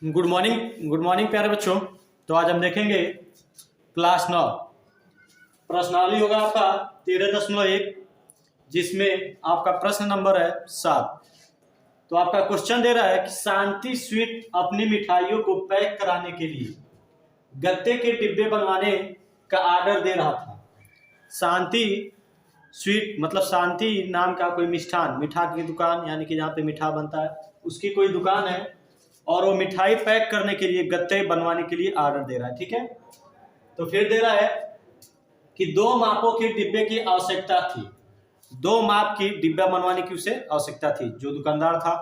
Good morning प्यारे बच्चों। तो आज हम देखेंगे क्लास 9 प्रश्नावली होगा आपका 13.1, जिसमें आपका प्रश्न नंबर है 7। तो आपका क्वेश्चन दे रहा है कि शांति स्वीट अपनी मिठाइयों को पैक कराने के लिए गत्ते के डिब्बे बनवाने का आर्डर दे रहा था। शांति स्वीट मतलब शांति नाम का कोई मिठा की दुकान, यानी कि जहाँ पे मिठा बनता है उसकी कोई दुकान है, और वो मिठाई पैक करने के लिए गत्ते बनवाने के लिए ऑर्डर दे रहा है। ठीक है, तो फिर दे रहा है कि 2 मापों के डिब्बे की आवश्यकता थी। 2 माप की डिब्बा बनवाने की उसे आवश्यकता थी जो दुकानदार था।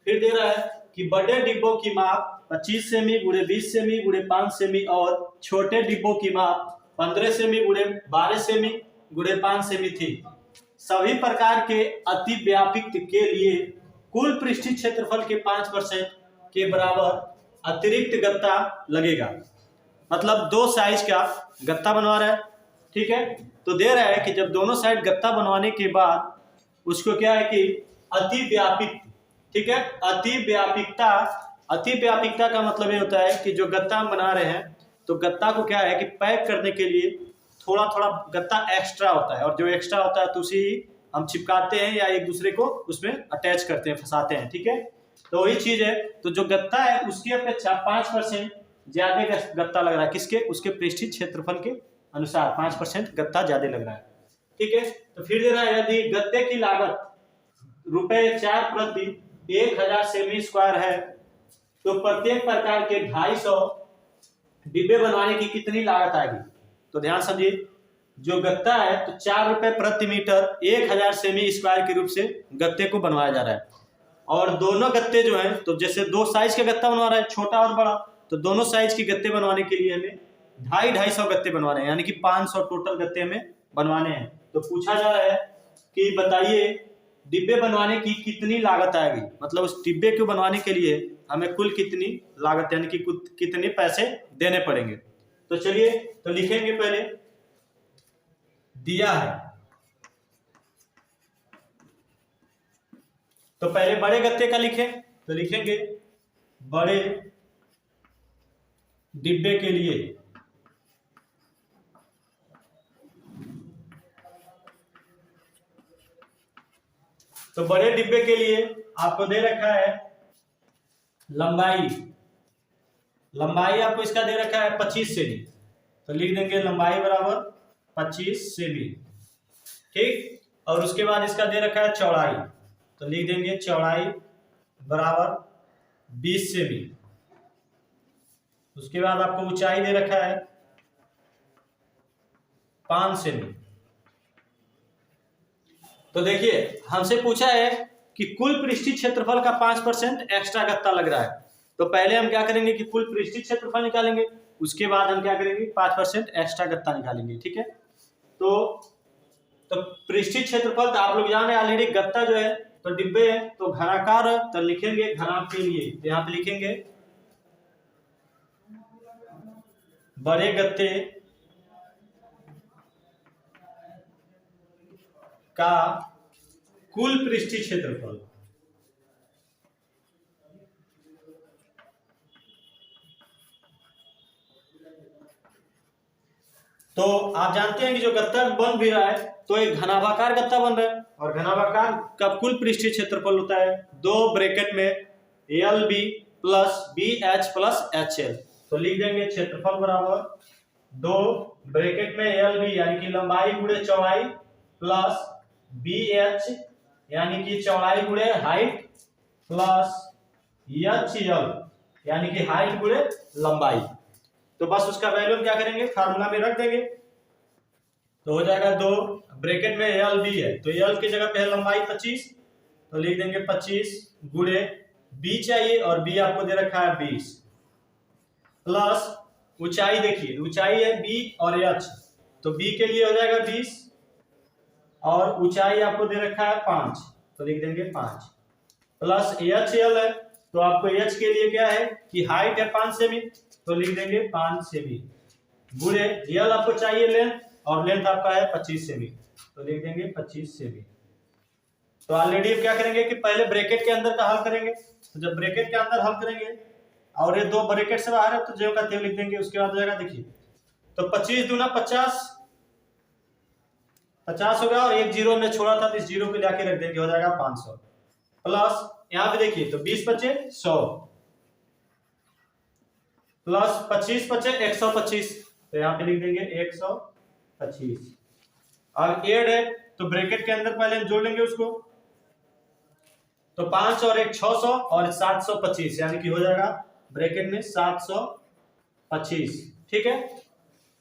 फिर दे रहा है कि बड़े डिब्बों की माप 25 सेमी × 20 सेमी × 5 सेमी और छोटे डिब्बों की माप 15 सेमी × 12 सेमी × 5 सेमी थी। सभी प्रकार के अतिव्यापित के लिए कुल पृष्ठीय क्षेत्रफल के 5% के बराबर अतिरिक्त गत्ता लगेगा। मतलब 2 साइज का गत्ता बनवा रहा है। ठीक है, तो दे रहा है कि जब दोनों साइड गत्ता बनवाने के बाद उसको क्या है कि अतिव्यापित, ठीक है, अतिव्यापिकता का मतलब ये होता है कि जो गत्ता हम बना रहे हैं तो गत्ता को क्या है कि पैक करने के लिए थोड़ा थोड़ा गत्ता एक्स्ट्रा होता है, और जो एक्स्ट्रा होता है तो उसी हम चिपकाते हैं या एक दूसरे को उसमें अटैच करते हैं, फंसाते हैं। ठीक है, तो वही चीज है। तो जो गत्ता है उसकी अपेक्षा 5% ज्यादा गत्ता लग रहा है। किसके? उसके पृष्ठीय क्षेत्रफल के अनुसार 5% गत्ता ज्यादा लग रहा है। ठीक है, तो फिर दे रहा है यदि गत्ते की लागत ₹4 प्रति 1000 सेमी स्क्वायर है तो प्रत्येक प्रकार के 250 डिब्बे बनवाने की कितनी लागत आएगी। तो ध्यान समझिए, जो गत्ता है तो ₹4 प्रति मीटर 1000 सेमी स्क्वायर के रूप से गत्ते को बनवाया जा रहा है। और दोनों गत्ते जो हैं, तो जैसे 2 साइज का गत्ता बनवा रहा है, छोटा और बड़ा, तो दोनों साइज के गत्ते बनवाने के लिए हमें 250 गत्ते बनवाने हैं, यानी कि 500 टोटल गत्ते हमें बनवाने हैं। तो पूछा जा रहा है कि बताइए डिब्बे बनवाने की कितनी लागत आएगी, मतलब उस डिब्बे को बनवाने के लिए हमें कुल कितनी लागत यानी कि कितने पैसे देने पड़ेंगे। तो चलिए तो लिखेंगे, पहले दिया है तो पहले बड़े गत्ते का लिखें, तो लिखेंगे बड़े डिब्बे के लिए तो बड़े डिब्बे के लिए आपको दे रखा है लंबाई आपको इसका दे रखा है 25 सेमी। तो लिख देंगे लंबाई बराबर 25 सेमी। ठीक, और उसके बाद इसका दे रखा है चौड़ाई, तो लिख देंगे चौड़ाई बराबर 20 सेमी। उसके बाद आपको ऊंचाई दे रखा है 5 सेमी। तो देखिए हमसे पूछा है कि कुल पृष्ठीय क्षेत्रफल का 5% एक्स्ट्रा गत्ता लग रहा है। तो पहले हम क्या करेंगे कि कुल पृष्ठीय क्षेत्रफल निकालेंगे, उसके बाद हम क्या करेंगे 5% एक्स्ट्रा गत्ता निकालेंगे। ठीक है, तो पृष्ठीय क्षेत्रफल तो आप लोग जान रहे हैं ऑलरेडी। गत्ता जो है तो डिब्बे है तो घनाकार है, तो लिखेंगे घनाभ के लिए, तो यहाँ पे लिखेंगे बड़े गत्ते का कुल पृष्ठीय क्षेत्रफल तो आप जानते हैं कि जो गत्ता बन भी रहा है तो एक घनाभाकार गत्ता बन रहा है, और घनाभाकार का कुल पृष्ठीय क्षेत्रफल होता है 2 ब्रैकेट में LB + BH + HL। तो लिख देंगे क्षेत्रफल बराबर 2 ब्रैकेट में LB यानी कि लंबाई × चौड़ाई प्लस BH यानी कि चौड़ाई × हाइट प्लस HL यानी कि हाइट × लंबाई। तो बस उसका वैल्यू क्या करेंगे, फार्मूला में रख देंगे, तो हो जाएगा 2 ब्रैकेट में LB है तो L की जगह पे है लंबाई 25, तो लिख देंगे 25 × B चाहिए और B आपको दे रखा है 20 प्लस ऊंचाई, देखिए ऊंचाई है B और H, तो B के लिए हो जाएगा 20 और ऊंचाई आपको दे रखा है 5, तो लिख देंगे 5 प्लस HL है, तो आपको H के लिए क्या है कि हाइट है 5 सेमी, तो लिख देंगे 5 सेमी गुणे L आपको चाहिए लेंथ, और लेंथ आपका है 25 सेमी, तो लिख देंगे 25 सेमी। तो ऑलरेडी अब क्या करेंगे कि पहले ब्रैकेट के अंदर का हल करेंगे, तो जब ब्रैकेट के अंदर हल करेंगे और ये 2 ब्रैकेट से बाहर है तो ज्यों का त्यों लिख देंगे। उसके बाद हो जाएगा देखिए, तो 25 दूना 50, 50 हो गया, और एक जीरो हमने छोड़ा था तो इस जीरो को लाके रख देंगे, हो जाएगा 500 प्लस यहाँ पे देखिए तो 20 बचे 100 प्लस 25 बचे 125, तो यहाँ पे लिख देंगे 125। और एड है तो ब्रैकेट के अंदर पहले हम जोड़ लेंगे उसको, तो 5 और 1 600 और 725, यानी कि हो जाएगा ब्रैकेट में 725। ठीक है,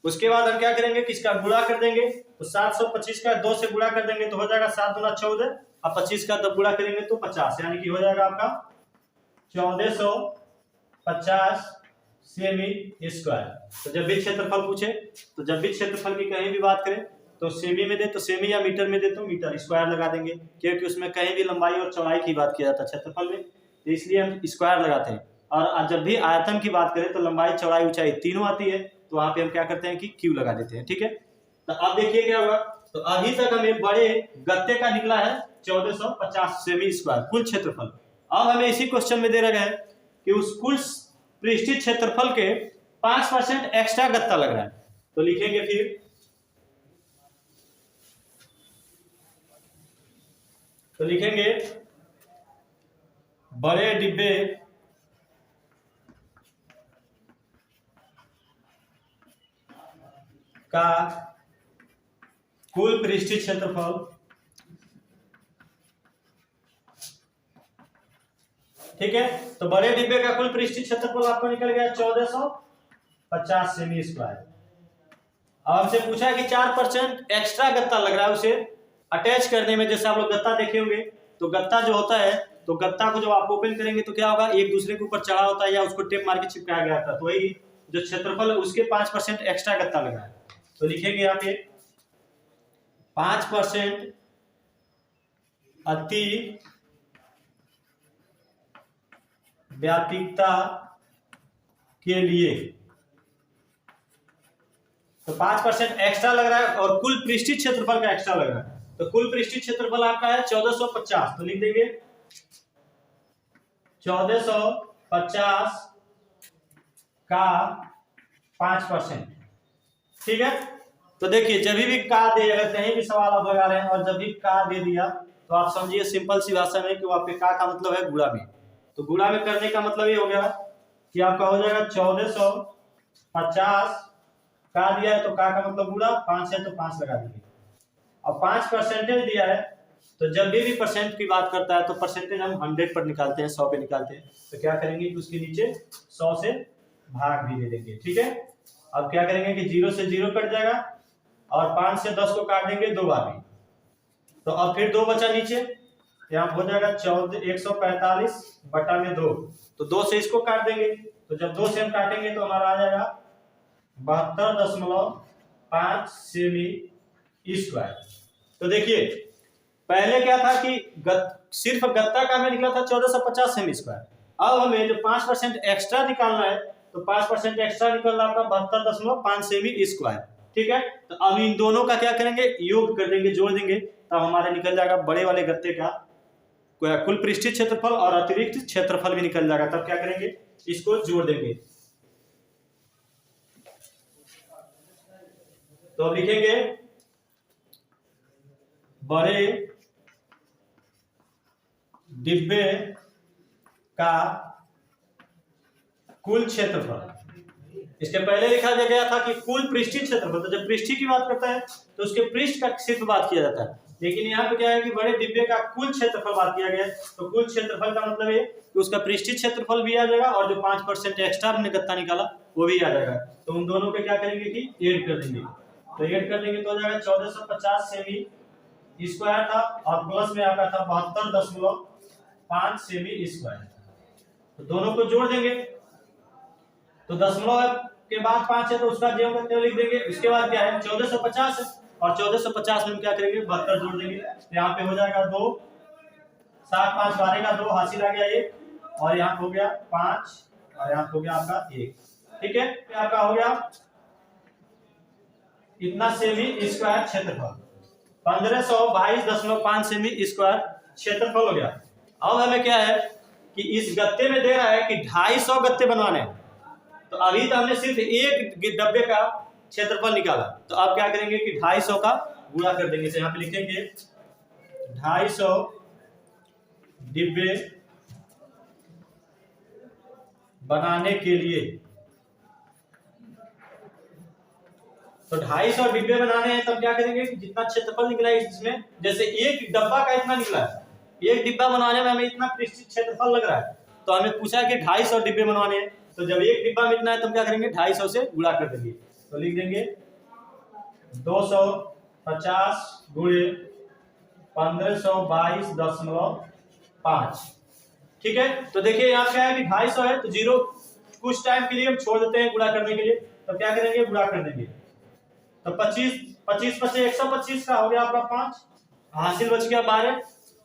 उसके बाद हम क्या करेंगे कि इसका गुणा कर देंगे, तो 725 का 2 से गुणा कर देंगे तो हो जाएगा 7 दूना 14, और 25 का 2 गुणा करेंगे तो 50, यानी कि हो जाएगा आपका 1450 सेमी स्क्वायर। तो जब भी क्षेत्रफल पूछे, तो जब भी क्षेत्रफल की कहीं भी बात करें तो सेमी में दे तो सेमी, या मीटर में दे तो मीटर, स्क्वायर लगा देंगे, क्योंकि उसमें कहीं भी लंबाई और चौड़ाई की बात किया जाता है क्षेत्रफल में, तो इसलिए हम स्क्वायर लगाते हैं। और जब भी आयतन की बात करें तो लंबाई चौड़ाई ऊंचाई तीनों आती है, तो वहां पे हम क्या करते हैं कि क्यू लगा देते हैं। ठीक है, तो अब देखिए क्या होगा, तो अभी तक हमें बड़े गत्ते का निकला है 1450 सेमी स्क्वायर कुल क्षेत्रफल। अब हमें इसी क्वेश्चन में दे रखा है कि उस कुल पृष्ठीय क्षेत्रफल के 5% एक्स्ट्रा गत्ता लग रहा है, तो लिखेंगे फिर, तो लिखेंगे बड़े डिब्बे का कुल पृष्ठीय क्षेत्रफल, ठीक है, तो बड़े डिब्बे का कुल पृष्ठीय क्षेत्रफल आपको निकल गया 1450 सेमी स्क्वायर। अब हमसे पूछा है कि 4% एक्स्ट्रा गत्ता लग रहा है उसे अटैच करने में। जैसे आप लोग गत्ता देखे होंगे, तो गत्ता जो होता है, तो गत्ता को जब आप ओपन करेंगे तो क्या होगा, एक दूसरे के ऊपर चढ़ा होता है या उसको टेप मार के चिपकाया गया था, तो वही जो क्षेत्रफल है उसके 5% एक्स्ट्रा गत्ता लगा है। तो लिखेंगे यहाँ पे 5% अति व्यापकता के लिए, तो 5% एक्स्ट्रा लग रहा है और कुल पृष्ठीय क्षेत्रफल का एक्स्ट्रा लग रहा है। तो कुल पृष्ठीय क्षेत्रफल आपका है 1450, तो लिख देंगे 1450 का 5%। ठीक है, तो देखिए जब भी का दे, अगर कहीं भी सवाल आप लगा रहे हैं और जब भी का दे दिया तो आप समझिए सिंपल सी भाषा में कि आपके का मतलब है गुणा में। तो गुणा में करने का मतलब ये हो गया कि आपका हो जाएगा 1450 का दिया है तो का मतलब गुणा, 5 है तो 5 लगा दीजिए। अब 5% दिया है, तो जब भी परसेंट की बात करता है तो परसेंटेज हम 100 पर निकालते हैं, 100 पे निकालते हैं, तो क्या करेंगे कि उसके नीचे 100 से भाग भी दे देंगे। ठीक है, अब क्या करेंगे कि 0 से 0 कट जाएगा और 5 से 10 को काट देंगे 2 बार भी, तो अब फिर 2 बचा नीचे, यहाँ हो जाएगा 145 बटा में 2, तो 2 से इसको काट देंगे, तो जब 2 से हम काटेंगे तो हमारा आ जाएगा 72.5 सेमी स्क्वायर। तो देखिए पहले क्या था कि सिर्फ गत्ता का हमें निकला था 1450 सेमी स्क्वायर, अब हमें जो 5% एक्स्ट्रा निकालना है, तो 5% एक्स्ट्रा निकलना आपका 72.5 सेमी स्क्वायर। ठीक है, तो अब इन दोनों का क्या करेंगे, योग कर देंगे, जोड़ देंगे, तब हमारे निकल जाएगा बड़े वाले गत्ते का कुल पृष्ठीय क्षेत्रफल और अतिरिक्त क्षेत्रफल भी निकल जाएगा। तब क्या करेंगे, इसको जोड़ देंगे, तो अब लिखेंगे बड़े डिब्बे का कुल क्षेत्रफल। इसके पहले लिखा गया था कि कुल पृष्ठीय क्षेत्रफल, तो जब पृष्ठीय की बात करता है तो उसके पृष्ठ का सिर्फ बात किया जाता है, लेकिन यहाँ पे क्या है कि बड़े डिब्बे का कुल क्षेत्रफल बात किया गया है। तो कुल क्षेत्रफल का मतलब है कि उसका पृष्ठीय क्षेत्रफल भी आ जाएगा और जो 5% एक्स्ट्रा हमने गत्ता निकाला वो भी आ जाएगा। तो उन दोनों पे क्या करेंगे कि ऐड कर देंगे, तो ऐड कर देंगे तो हो जाएगा 1450 सेमी स्क्वायर था और प्लस में आपका था 72.5 सेमी स्क्वायर, तो दोनों को जोड़ देंगे, तो दशमलव के बाद 5 है तो उसका ज्यों का त्यों लिख देंगे। उसके बाद क्या है 1450 है और 1450 में हम क्या करेंगे 72 जोड़ देंगे, तो यहाँ पे हो जाएगा 2 7 5 12 का 2 हासिल आ गया 1, और यहाँ हो गया 5 और यहाँ हो गया आपका 1। ठीक है, आपका हो गया इतना सेमी स्क्वायर क्षेत्रफल, 1522.5 सेमी स्क्वायर क्षेत्रफल हो गया। अब हमें क्या है कि इस गत्ते में दे रहा है कि 250 गत्ते बनवाने हैं, तो अभी तो हमने सिर्फ एक डब्बे का क्षेत्रफल निकाला, तो आप क्या करेंगे कि 250 का गुणा कर देंगे। तो यहाँ पे लिखेंगे 250 डिब्बे बनाने के लिए, तो 250 डिब्बे बनाने हैं, तब क्या करेंगे कि जितना क्षेत्रफल निकला है इसमें, जैसे एक डब्बा का इतना निकला है, एक डिब्बा बनाने में हमें इतना प्रतिशत क्षेत्रफल लग रहा है, तो हमें पूछा कि 250 डिब्बे बनवाने हैं, तो जब एक डिब्बा में इतना है तब क्या करेंगे 250 से गुणा कर देंगे। तो लिख देंगे 250 गुणे 1522.5। ठीक है, तो देखिए यहाँ क्या है कि 250 है, तो जीरो कुछ टाइम के लिए हम छोड़ देते हैं गुणा करने के लिए, तो क्या करेंगे गुणा कर देंगे। तो 25 25 पचे 125 का हो गया आपका 5, हासिल बच गया 12।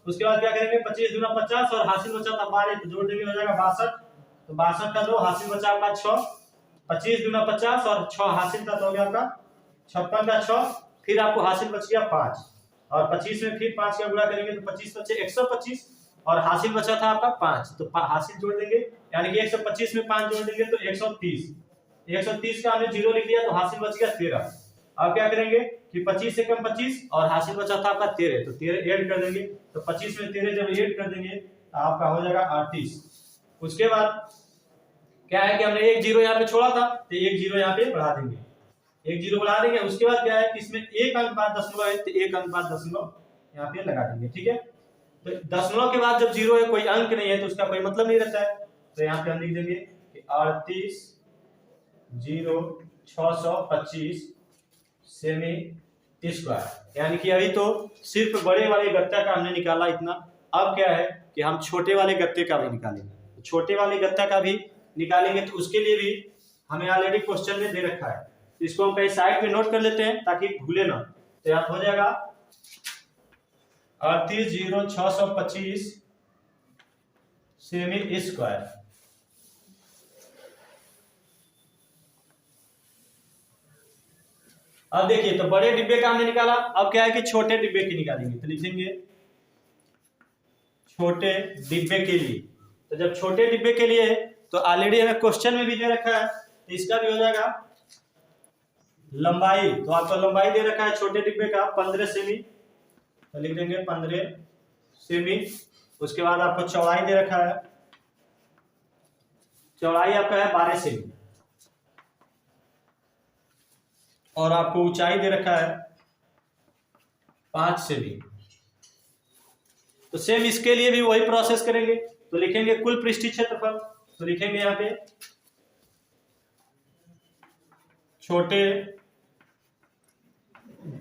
उसके बाद क्या करेंगे 25 दूना 50 और हासिल बचा था 12, तो जोड़ देंगे हो जाएगा 62। तो 62 का 2, हासिल बचा आपका 6, 25 दूना 50 और 6 हासिल का, तो हो गया आपका 56 का 6, फिर आपको हासिल बच गया 5, और 25 में फिर 5 का गुणा करेंगे तो 25 बचे 125 और हासिल बचा था आपका 5, तो हासिल जोड़ देंगे, यानी कि 125 में 5 जोड़ देंगे तो 130। 130 का हमने जीरो लिख लिया, तो हासिल बच गया 13। अब क्या करेंगे कि 25 से कम 25 और हासिल बचा था आपका 13, तो 13 ऐड कर देंगे, तो 25 में 13 जब ऐड कर देंगे तो आपका हो जाएगा 38। उसके बाद क्या है कि हमने एक जीरो यहाँ पे छोड़ा था, तो एक जीरो यहाँ पे बढ़ा देंगे, एक जीरो बढ़ा देंगे। उसके बाद क्या है कि इसमें एक अंक बाद दशमलव है, तो एक अंक बाद दशमलव यहाँ पे लगा देंगे। ठीक है, तो दशमलव के बाद जब जीरो है, कोई अंक नहीं है, तो उसका कोई मतलब नहीं रहता है, तो यहाँ पे हम लिख देंगे कि 38,0625 सेमी स्क्वायर, यानी कि अभी तो सिर्फ बड़े वाले गत्ता का हमने निकाला इतना। अब क्या है कि हम छोटे वाले गत्ते का भी निकालेंगे, छोटे वाले गत्ता का भी निकालेंगे, तो उसके लिए भी हमें ऑलरेडी क्वेश्चन में दे रखा है, तो इसको हम कहीं साइड में नोट कर लेते हैं ताकि भूले ना। तो यहाँ हो जाएगा 38,0625 सेमी स्क्वायर। अब देखिए, तो बड़े डिब्बे का हमने निकाला, अब क्या है कि छोटे डिब्बे की निकालेंगे, तो लिखेंगे छोटे डिब्बे के लिए। तो जब छोटे डिब्बे के लिए तो ऑलरेडी हमें क्वेश्चन में भी दे रखा है, तो इसका भी हो जाएगा लंबाई, तो आपको लंबाई दे रखा है छोटे डिब्बे का 15 सेमी, तो लिख देंगे 15 सेमी। उसके बाद आपको चौड़ाई दे रखा है, चौड़ाई आपका है 12 सेमी, और आपको ऊंचाई दे रखा है 5 सेमी। तो सेम इसके लिए भी वही प्रोसेस करेंगे, तो लिखेंगे कुल पृष्ठीय क्षेत्रफल, तो लिखेंगे यहाँ पे छोटे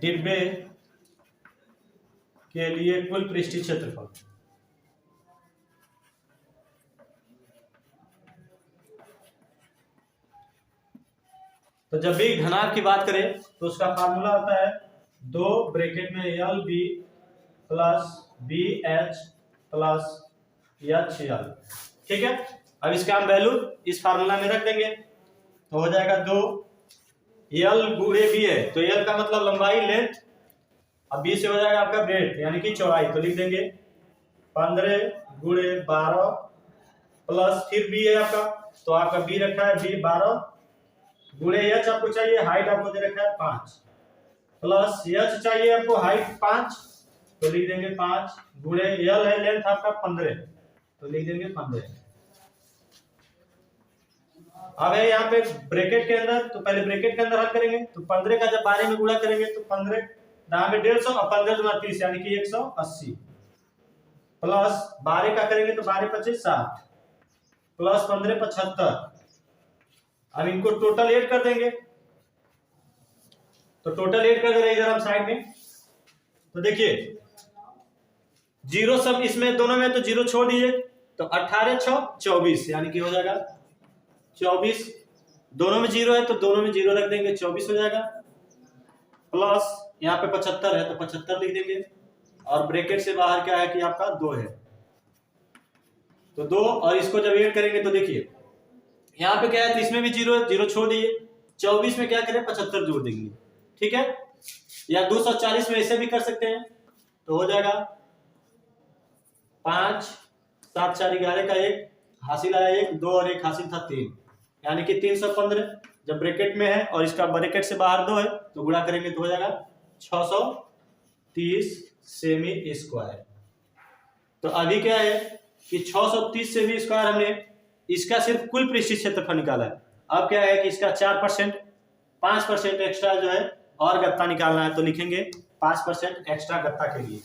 डिब्बे के लिए कुल पृष्ठीय क्षेत्रफल। तो जब भी घनाभ की बात करें तो उसका फार्मूला होता है 2 ब्रैकेट में L B plus B H plus H L. ठीक है, अब इसका हम वैल्यू इस फार्मूला में रख देंगे, तो हो जाएगा 2 एल गुणे बी है, तो एल का मतलब लंबाई लेंथ, अब बी से हो जाएगा आपका ब्रेथ यानी कि चौड़ाई, तो लिख देंगे 15 गुणे 12 प्लस फिर बी है आपका, तो आपका बी रखा है बी 12 गुणे एच आपको चाहिए, हाइट आपको दे रखा है 5 प्लस एच चाहिए आपको हाइट 5, तो लिख देंगे 5 गुणे एल है लेंथ आपका 15, तो लिख देंगे 15। अब है यहाँ पे ब्रैकेट के अंदर, तो पहले ब्रैकेट के अंदर हल करेंगे, तो 15 का जब 12 में गुणा करेंगे तो 15 दाम में 150 और 15 दूना 30 यानी कि 180 प्लस 12 का करेंगे तो 12 25 60 प्लस 15 75। अब इनको टोटल ऐड कर देंगे, तो टोटल ऐड कर दे रहे इधर हम साइड में, तो देखिए जीरो सब इसमें दोनों में तो जीरो छोड़ दीजिए, तो 18 6 24 यानी कि हो जाएगा 24, दोनों में जीरो है तो दोनों में जीरो रख देंगे 24 हो जाएगा, प्लस यहाँ पे 75 है तो 75 लिख देंगे, और ब्रैकेट से बाहर क्या है कि आपका 2 है, तो 2 और इसको जब ऐड करेंगे तो देखिए यहाँ पे क्या है, तो इसमें भी जीरो है, जीरो छोड़ दिए, 24 में क्या करें 75 जोड़ देंगे। ठीक है, या 240 में ऐसे भी कर सकते हैं, तो हो जाएगा 5 7 4 11 का 1 हासिल आया 1, 2 और 1 हासिल था 3, यानी कि 315। जब ब्रैकेट में है और इसका ब्रैकेट से बाहर 2 है तो गुणा करेंगे तो हो जाएगा 630 सेमी स्क्वायर। तो अभी क्या है कि 630 सेमी स्क्वायर हमने इसका सिर्फ कुल पृष्ठीय क्षेत्रफल निकाला है। अब क्या है कि इसका 4% 5% एक्स्ट्रा जो है और गत्ता निकालना है, तो लिखेंगे 5% एक्स्ट्रा गत्ता के लिए।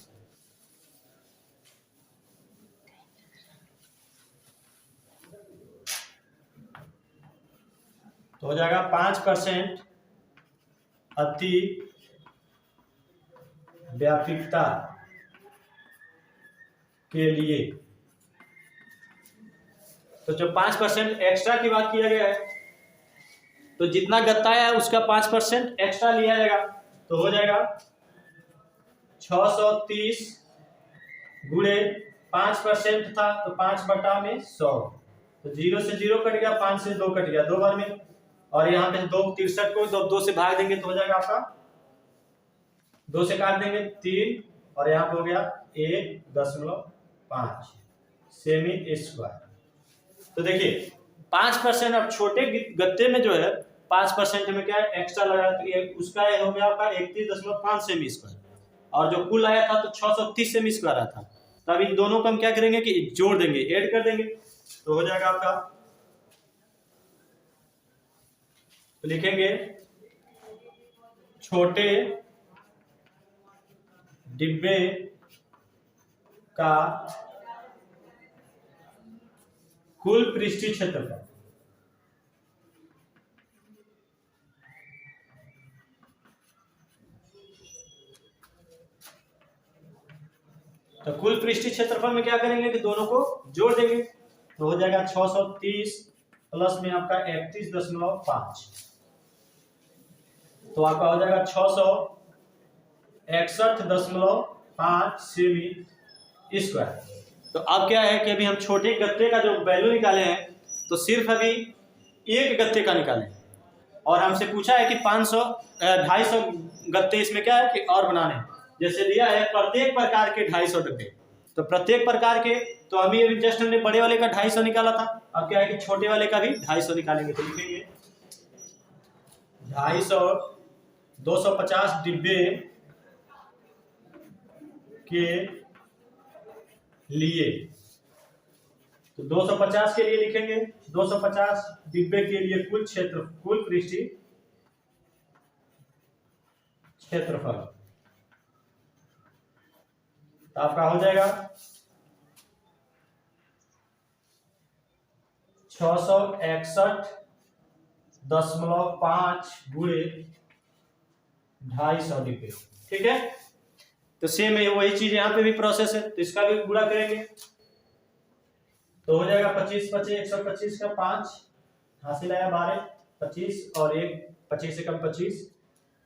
तो हो जाएगा 5% अति व्यापकता के लिए। तो जो 5% एक्स्ट्रा की बात किया गया है, तो जितना गत्ता है उसका 5% एक्स्ट्रा लिया जाएगा, तो हो जाएगा 630 गुणे 5% था तो 5/100, तो 0 से 0 कट गया, 5 से 2 कट गया 2 बार में, और यहाँ पे 2 63 को 2 से भाग देंगे तो हो जाएगा आपका 2 से काट देंगे 3, और यहाँ पे हो गया 1.5 सेमी स्क्वायर। तो देखिए 5%, अब छोटे गत्ते में जो है 5% में क्या है एक्स्ट्रा लगा, तो उसका हो गया आपका 31.5 सेमी स्क्वायर, और जो कुल आया था तो 630 सेमी स्क्वायर आया था। तो अब इन दोनों को हम क्या करेंगे कि जोड़ देंगे, ऐड कर देंगे, तो हो जाएगा आपका, तो लिखेंगे छोटे डिब्बे का कुल पृष्ठीय क्षेत्रफल, तो कुल पृष्ठीय क्षेत्रफल में क्या करेंगे कि दोनों को जोड़ देंगे, तो हो जाएगा 630 प्लस में आपका 31.5, तो आपका हो जाएगा 661.5 सेमी स्क्वायर। तो अब क्या है कि अभी हम छोटे गत्ते का जो वैल्यू निकाले हैं, तो सिर्फ अभी एक गत्ते का निकाले, और हमसे पूछा है कि 250 गत्ते इसमें क्या है कि और बनाने हैं। जैसे दिया है प्रत्येक प्रकार के 250 डब्बे, तो प्रत्येक प्रकार के, तो अभी जस्ट हमने बड़े वाले का 250 निकाला था, अब क्या है कि छोटे वाले का भी 250 निकालेंगे, तो लिखेंगे 250 250 डिब्बे के लिए, तो 250 के लिए लिखेंगे 250 डिब्बे के लिए कुल पृष्ठीय क्षेत्रफल, तो आपका हो जाएगा 661.5 गुणे 250 डिब्बे, ठीक है। तो सेम है वही चीज यहाँ पे भी प्रोसेस है, तो इसका भी गुणा करेंगे, तो हो जाएगा 25 25 125 का 5 हासिल आया 12, 25 और 1 25 से कम 25,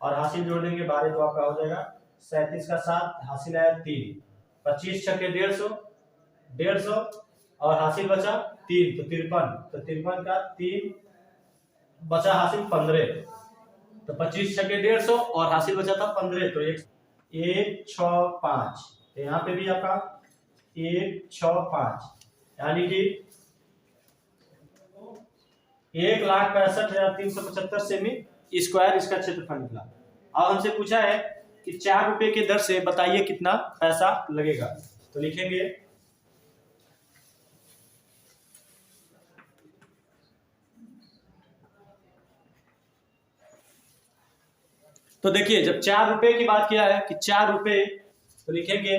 और हासिल जोड़ देंगे 12, तो आपका हो जाएगा 37 का 7 हासिल आया 3, 25 छक्के 150 और हासिल बचा 3, तो 53, तो 53 का 3 बचा हासिल 15, तो 25 छक्के 150 और हासिल बचा था 15, तो 165, तो यहाँ पे भी आपका 165, यानी कि 1,65,375 सेमी स्क्वायर इसका क्षेत्रफल निकला। अब हमसे पूछा है कि 4 रुपए के दर से बताइए कितना पैसा लगेगा, तो लिखेंगे तो देखिए जब 4 रुपए की बात किया है कि 4 रुपए, तो लिखेंगे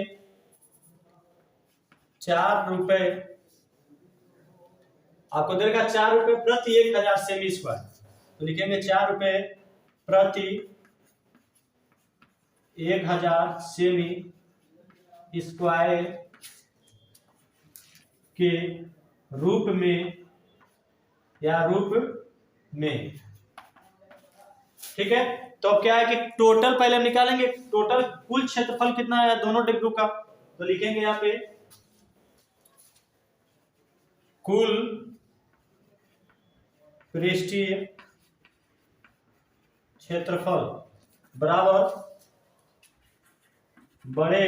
4 रुपए, आपको देगा 4 रुपए प्रति 1000 सेमी स्क्वायर, तो लिखेंगे 4 रुपए प्रति 1000 सेमी स्क्वायर के रूप में या रूप में, ठीक है। तो अब क्या है कि टोटल पहले हम निकालेंगे, टोटल कुल क्षेत्रफल कितना है दोनों डिब्बों का, तो लिखेंगे यहाँ पे कुल पृष्ठीय क्षेत्रफल बराबर बड़े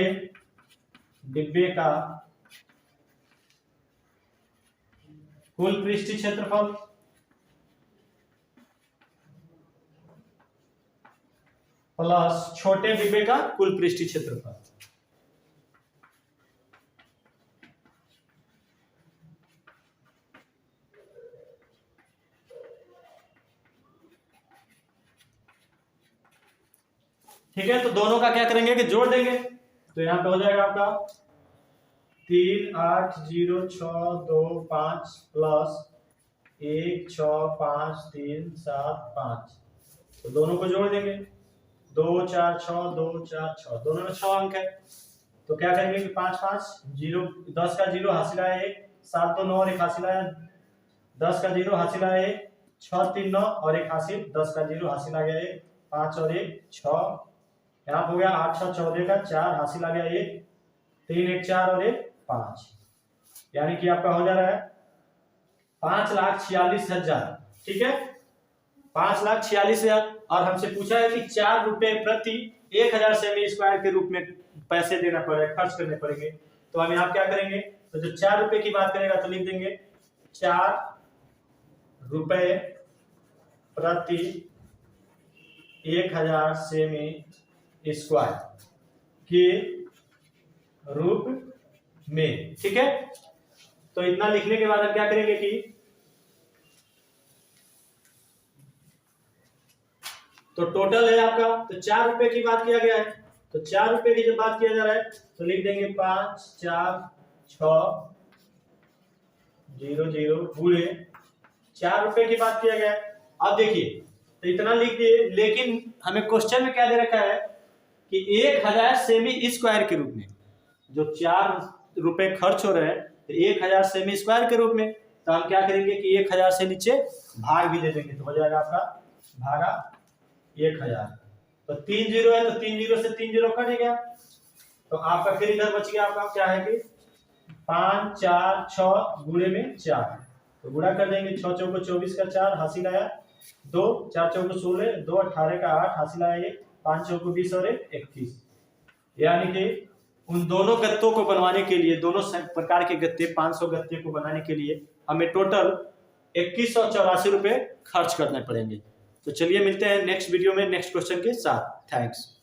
डिब्बे का कुल पृष्ठीय क्षेत्रफल प्लस छोटे डिब्बे का कुल पृष्ठीय क्षेत्रफल। ठीक है, तो दोनों का क्या करेंगे कि जोड़ देंगे। तो यहां पे हो जाएगा आपका 38065 प्लस 16537 तो दोनों को जोड़ देंगे। 246 246 दोनों में 6 अंक है। तो क्या करेंगे कि 5 5 जीरो 10 का जीरो हासिल आया 1 7 2 9 और 1 हासिल आया 10 का जीरो हासिल आया 1 6 3 9 और 1 हासिल 10 का जीरो हासिल आ गया 1 5 और 1 6 यहाँ हो गया 8 6 14 का 4 हासिल आ गया 1 3 1 4 और 1 5 यानी कि आपका हो जा रहा है 5,46,000। ठीक है, 5,46,000 और हमसे पूछा है कि 4 रुपए प्रति 1,000 सेमी स्क्वायर के रूप में पैसे देना पड़ेगा, खर्च करने पड़ेंगे। तो हम यहाँ क्या करेंगे, तो जो 4 रुपए की बात करेगा तो लिख देंगे 4 रुपए प्रति 1,000 सेमी स्क्वायर के रूप में। ठीक है, तो इतना लिखने के बाद हम क्या करेंगे कि तो टोटल है आपका, तो 4 रुपए की बात किया गया है, तो 4 रुपए की जब बात किया जा रहा है तो लिख देंगे 5 4 6 0 0 गुणे 4 रुपए की बात किया गया है। अब देखिए तो इतना लिख दिए, लेकिन हमें क्वेश्चन में क्या दे रखा है कि 1,000 सेमी स्क्वायर के रूप में, जो 4 रुपए खर्च हो रहे हैं तो 1,000 सेमी स्क्वायर के रूप में। तो हम क्या करेंगे कि 1,000 से नीचे भाग भी दे देंगे, तो हो जाएगा आपका भागा 1,000। तो 3 जीरो है तो 3 जीरो से 3 जीरो कट गया, तो आपका फिर इधर बच गया आपका क्या है कि 5 4 6 गुणे में 4, तो गुणा कर देंगे 6 चौको 24 का 4 हासिल आया 2 4 चौको 16 2 18 का 8 हासिल आया 1 5 चौको 20 और 1 21। यानी कि उन दोनों गत्तों को बनवाने के लिए, दोनों प्रकार के गत्ते 500 गत्ते को बनाने के लिए हमें टोटल 2184 रुपए खर्च करने पड़ेंगे। तो चलिए मिलते हैं नेक्स्ट वीडियो में नेक्स्ट क्वेश्चन के साथ। थैंक्स।